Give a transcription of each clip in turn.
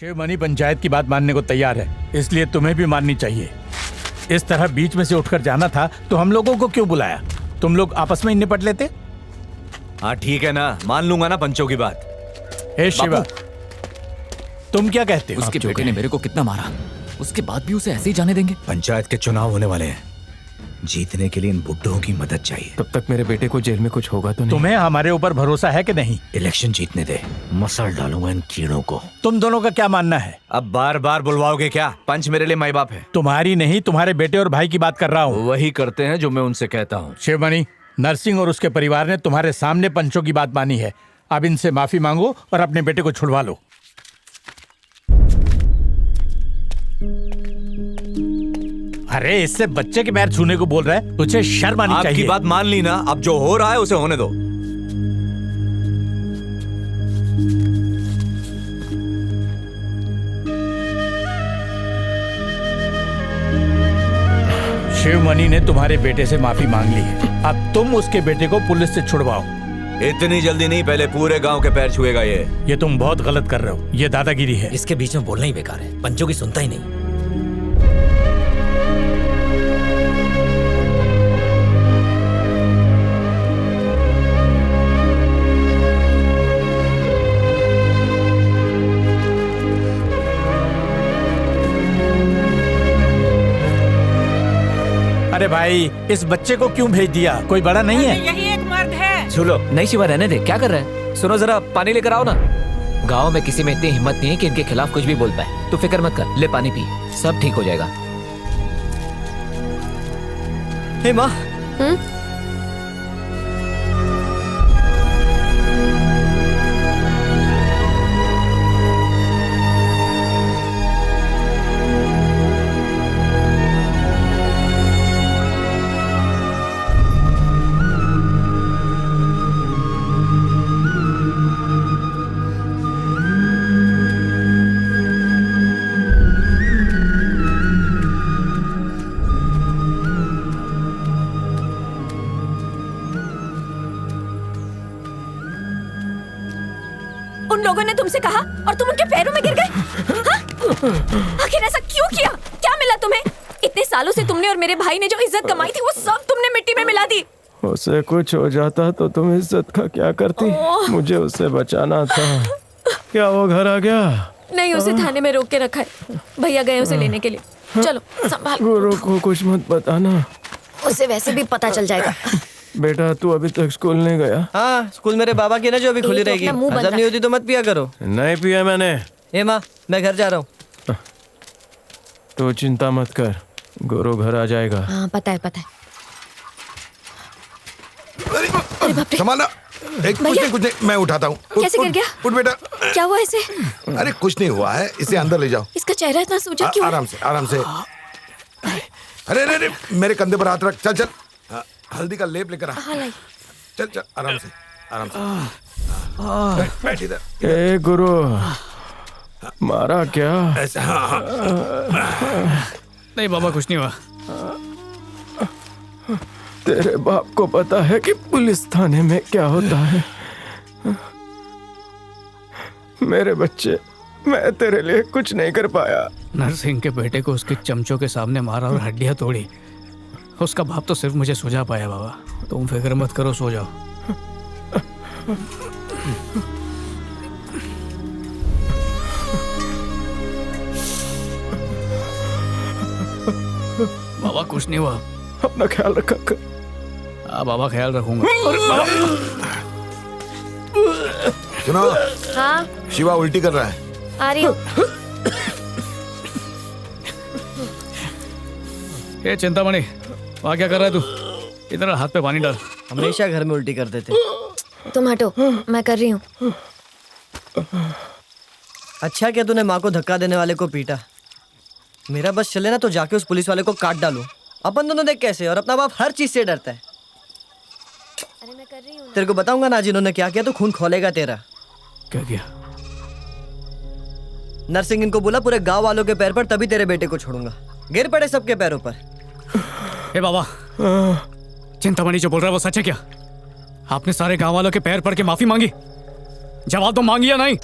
शिवमणि पंचायत की बात मानने को तैयार है, इसलिए तुम्हें भी माननी चाहिए। इस तरह बीच में से उठकर जाना था तो हम लोगों को क्यों बुलाया? तुम लोग आपस में ही निपट लेते। हाँ ठीक है ना, मान लूंगा ना पंचों की बात। हे शिवा, तुम क्या कहते हो? उसके बेटे ने मेरे को कितना मारा, उसके बाद भी उसे ऐसे ही जाने देंगे? पंचायत के चुनाव होने वाले हैं, जीतने के लिए इन बुड्ढों की मदद चाहिए। तब तक मेरे बेटे को जेल में कुछ होगा तो नहीं? तुम्हें हमारे ऊपर भरोसा है कि नहीं? इलेक्शन जीतने दे, मसल डालूंगा इन कीड़ों को। तुम दोनों का क्या मानना है? अब बार बार बुलवाओगे क्या? पंच मेरे लिए माई बाप है। तुम्हारी नहीं, तुम्हारे बेटे और भाई की बात कर रहा हूँ। वही करते हैं जो मैं उनसे कहता हूँ। शिवमणि, नरसिंह और उसके परिवार ने तुम्हारे सामने पंचों की बात मानी है। अब इनसे माफी मांगो और अपने बेटे को छुड़वा लो। अरे इससे बच्चे के पैर छूने को बोल रहा है, तुझे शर्म आनी चाहिए। आपकी बात मान ली ना, अब जो हो रहा है उसे होने दो। शिवमणि ने तुम्हारे बेटे से माफी मांग ली है, अब तुम उसके बेटे को पुलिस से छुड़वाओ। इतनी जल्दी नहीं, पहले पूरे गांव के पैर छुएगा ये तुम बहुत गलत कर रहे हो, ये दादागिरी है। इसके बीच में बोलना ही बेकार है, पंचों की सुनता ही नहीं। अरे भाई, इस बच्चे को क्यों भेज दिया? कोई बड़ा नहीं है? यही एक मर्द है। सुनो, नहीं शिवा, रहने दे, क्या कर रहा है? सुनो जरा, पानी लेकर आओ ना। गांव में किसी में इतनी हिम्मत नहीं है कि इनके खिलाफ कुछ भी बोल पाए। तू फिक्र मत कर, ले पानी पी, सब ठीक हो जाएगा। हे माँ, उन लोगों ने तुमसे कहा और तुम उनके पैरों में गिर गए? आखिर ऐसा क्यों किया? क्या मिला तुम्हें? इतने सालों से तुमने और मेरे भाई ने जो इज्जत कमाई थी वो सब तुमने मिट्टी में मिला दी। उसे कुछ हो जाता तो तुम इज्जत का क्या करती? मुझे उससे बचाना था। क्या वो घर आ गया? नहीं, उसे थाने में रोक के रखा है, भैया गए उसे लेने के लिए। चलो संभाल। गुरु को कुछ मत बताना, उसे वैसे भी पता चल जाएगा। बेटा तू अभी तक स्कूल नहीं गया? हाँ स्कूल मेरे बाबा की ना जो अभी खुली रहेगी, जब नहीं होती तो मत पिया करो। नहीं पिया मैंने। ए माँ, मैं घर जा रहा हूँ। तू चिंता मत कर, गुरु घर आ जाएगा। हाँ पता है पता है। संभालना। कुछ नहीं, मैं उठाता हूँ। कैसे गिर गया? उठ बेटा। क्या हुआ इसे? अरे कुछ नहीं हुआ है, इसे अंदर ले जाओ। इसका चेहरा इतना सूजा क्यों? आराम से आराम से। अरे अरे मेरे कंधे पर हाथ रख। चल चल, हल्दी का लेप लेकर आ। हाँ लाई। चल चल आराम से आराम से। बैठ इधर। ए गुरु, मारा क्या? ऐसे हाँ हाँ। नहीं बाबा, कुछ नहीं हुआ। तेरे बाप को पता है कि पुलिस थाने में क्या होता है? मेरे बच्चे, मैं तेरे लिए कुछ नहीं कर पाया। नरसिंह के बेटे को उसके चमचों के सामने मारा और हड्डियां तोड़ी। उसका बाप तो सिर्फ मुझे सुझा पाया। बाबा तुम फिक्र मत करो, सो जाओ। बाबा कुछ नहीं हुआ, अपना ख्याल रखा कर। हाँ बाबा, ख्याल रखूंगा। सुनो, हाँ शिवा उल्टी कर रहा है। आ रही हूँ। ये चिंतामणि, वहाँ क्या कर रहा है तू? इधर हाथ पे पानी डाल। हमेशा घर में उल्टी करते थे। तुम हटो, मैं कर रही हूँ। अच्छा क्या तूने माँ को धक्का देने वाले को पीटा? मेरा बस चले ना तो जाके उस पुलिस वाले को काट डालूं। अपन दोनों देख कैसे, और अपना बाप हर चीज से डरता है। अरे मैं कर रही हूँ। तेरे को बताऊंगा ना जिन्होंने क्या किया तो खून खोलेगा तेरा। क्या किया? नरसिंह इनको बोला पूरे गांव वालों के पैर पर, तभी तेरे बेटे को छोड़ूंगा। गिर पड़े सबके पैरों पर। हे बाबा, चिंतामणि जो बोल रहा है वो सच है क्या? आपने सारे गांव वालों के पैर पड़ के माफी मांगी? जवाब तो मांगी या नहीं?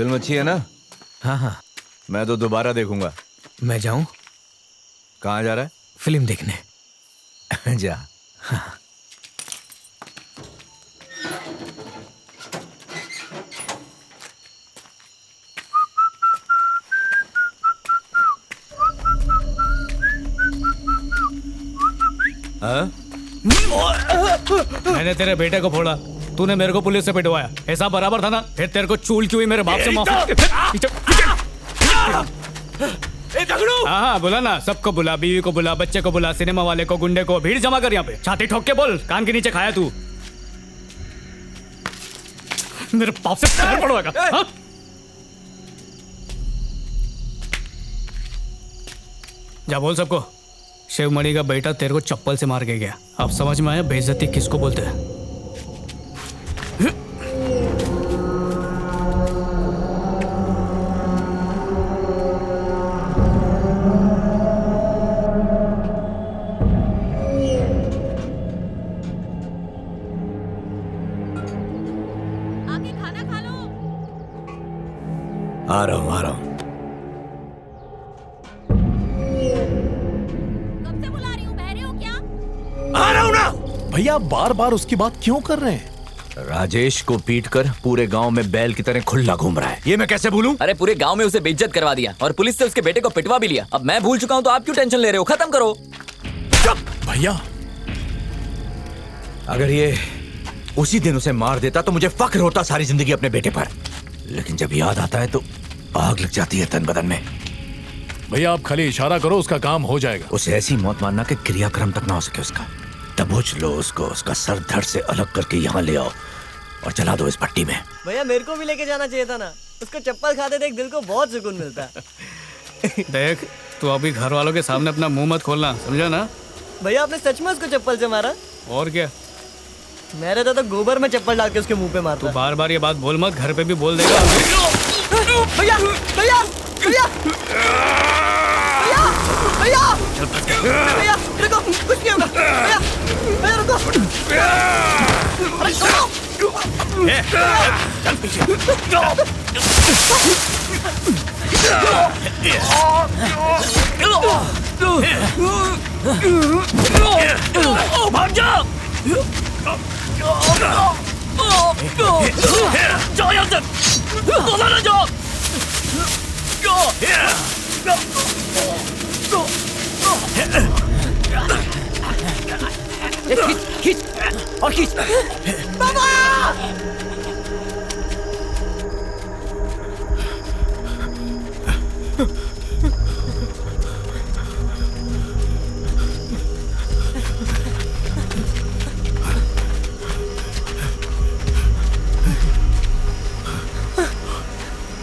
फिल्म अच्छी है ना? हाँ हाँ, मैं तो दोबारा देखूंगा। मैं जाऊं? कहाँ जा रहा फिल्म देखने। है? जा। हाँ? मैंने तेरे बेटे को फोड़ा, तूने मेरे को पुलिस से पिटवाया, ऐसा बराबर था ना? फिर तेरे को चूल क्यों हुई मेरे बाप से माफी? हाँ हाँ, बुला ना, सबको बुला, बीवी को बुला, बच्चे को बुला, सिनेमा वाले को, गुंडे को, भीड़ जमा कर यहाँ पे। छाती ठोक के बोल, कान के नीचे खाया तू? मेरे बाप से पैर पड़वाएगा? हाँ? जा बोल सबको, शिवमणि का बेटा तेरे को चप्पल से मार के गया। अब समझ में आया बेइज्जती किसको बोलते हैं? आके खाना खा लो। आ रहा हूँ, आ रहा हूँ। कब से बुला रही हूँ, बहरे हो क्या? आ रहा हूँ ना। भैया आप बार बार उसकी बात क्यों कर रहे हैं? राजेश को पीटकर पूरे गांव में बैल की तरह खुला घूम रहा है, ये मैं कैसे भूलूं? अरे पूरे गांव में उसे बेइज्जत करवा दिया और पुलिस से उसके बेटे को पिटवा भी लिया। अब मैं भूल चुका हूँ तो आप क्यों टेंशन ले रहे हो? खत्म करो। भैया अगर ये उसी दिन उसे मार देता तो मुझे फक्र होता सारी जिंदगी अपने बेटे पर, लेकिन जब याद आता है तो आग लग जाती है तन बदन में। भैया आप खाली इशारा करो, उसका काम हो जाएगा। उसे ऐसी मौत मारना कि क्रियाक्रम तक ना हो सके उसका। दबोच लो उसको, उसका सर धड़ से अलग करके यहाँ ले आओ और चला दो इस भट्टी में। भैया मेरे को भी लेके जाना चाहिए था ना, उसको चप्पल खाते देख दिल को बहुत सुकून मिलता है। देख, तू अभी घर वालों के सामने अपना मुंह मत खोलना, समझा ना? भैया आपने सच में उसको चप्पल से मारा? और क्या, मैं रहता तो गोबर में चप्पल डाल के उसके मुंह पे तू मारता। बार बार ये बात बोल मत, घर पे भी बोल देगा। भैया भैया भैया भैया भैया भैया रुको, कुछ नहीं होगा। भैया भैया रुको, अरे भाग जा! जाओ यहाँ से! बोला ना जाओ! खींच और खींच!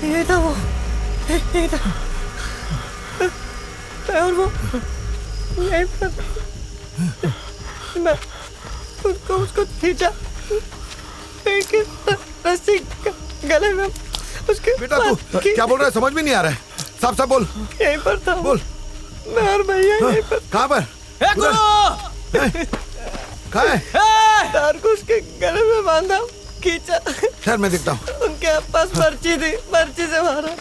ये था वो, ये था और वो यहीं पर मैं उसको खींचा, रस्सी गले में उसके। बेटा तू क्या बोल रहा है, समझ में नहीं आ रहा है। साफ साफ बोल। यहीं पर था बोल। मैं और भैया यहीं पर। कहाँ पर? कहाँ है? तार को उसके गले में बांधा, खींचा। खैर मैं देखता हूँ। उनके पास पर्ची थी, पर्ची से मारा।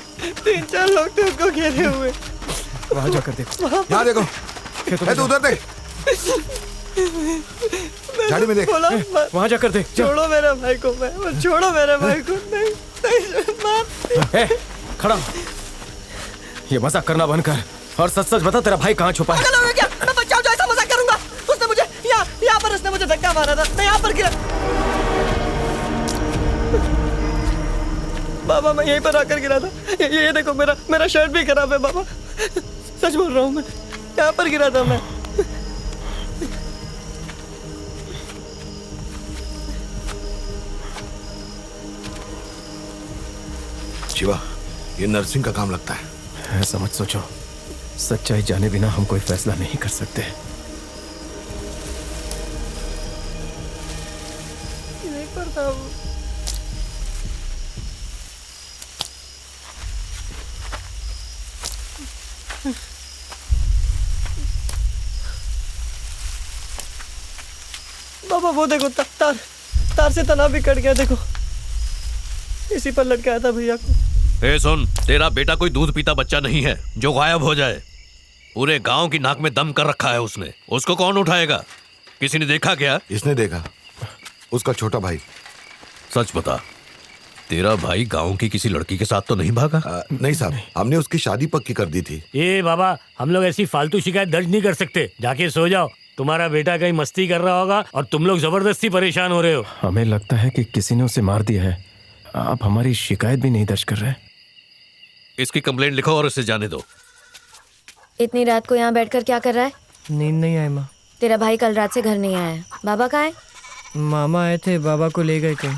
3-4 लोग थे उसको घेरे हुए। वहां जाकर देखो। यहाँ देखो, तू उधर देख, झाड़ी में देख। वहां जाकर देख। छोड़ो मेरे भाई को, मैं छोड़ो मेरे भाई को। नहीं, नहीं मार। खड़ा, ये मजाक करना बंद कर और सच सच बता, तेरा भाई कहाँ छुपा है? पागल हो गया क्या? मैं बच्चा हूँ जो ऐसा मजाक करूंगा? उसने मुझे यहाँ पर उसने मुझे धक्का मारा था, मैं यहाँ पर गिरा। बाबा मैं यहीं पर आकर गिरा था। ये देखो मेरा शर्ट भी खराब है बाबा, सच बोल रहा हूँ मैं, यहाँ पर गिरा था मैं। शिवा, ये नर्सिंग का काम लगता है। ऐसा मत सोचो, सच्चाई जाने बिना हम कोई फैसला नहीं कर सकते। यहीं पर था वो। बाबा वो देखो, तार से तना भी कट गया, देखो इसी पर लटकाया था भैया को। ए सुन, तेरा बेटा कोई दूध पीता बच्चा नहीं है जो गायब हो जाए। पूरे गांव की नाक में दम कर रखा है उसने। उसको कौन उठाएगा? किसी ने देखा क्या? इसने देखा, उसका छोटा भाई। सच बता, तेरा भाई गांव की किसी लड़की के साथ तो नहीं भागा? नहीं साहब, हमने उसकी शादी पक्की कर दी थी। ये बाबा, हम लोग ऐसी फालतू शिकायत दर्ज नहीं कर सकते। जाके सो जाओ। तुम्हारा बेटा कहीं मस्ती कर रहा होगा और तुम लोग जबरदस्ती परेशान हो रहे हो। हमें लगता है कि किसी ने उसे मार दिया है। आप हमारी शिकायत भी नहीं दर्ज कर रहे। इसकी कंप्लेंट लिखो और इसे जाने दो। इतनी रात को यहाँ बैठकर क्या कर रहा है? नींद नहीं आई माँ। तेरा भाई कल रात से घर नहीं आया है। बाबा कहाँ है? मामा आए थे, बाबा को ले गए कहीं।